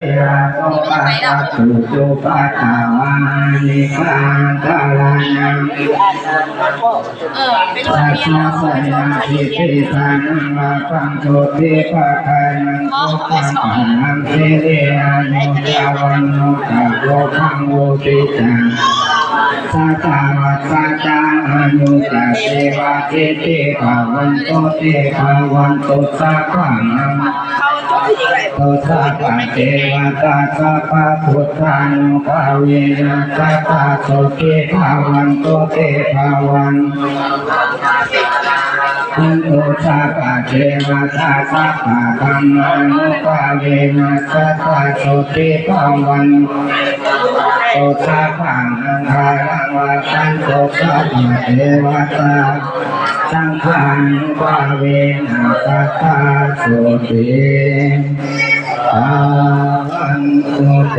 ยาโตปัสสะสุจุปัฏฐาวานิกาตาลานังสัจจะสัญญาทิฏฐิทานังวาปังโตติปะกานังโอปังปังเทเรอานุยาวันโนตะโลภังโวติจังสัตตาวัฏสัจจานุตัสเสวะเทเตภาวันโตเตภาวันโตสัพพังโตสัพพะเทวตาสัพพะพุทธานุภาเวนะสัพพะโสเกภาวันโตเตภาวันอันโตสัพพะเทวตาสัพพะธัมมานุภาเวนะสัพพะโสเกภาวันโตสัพพังอังคารังวัฏันโตสัพพะเทวตาสังฆานุภาเวนะสัพพะโสเกภาวันโตเต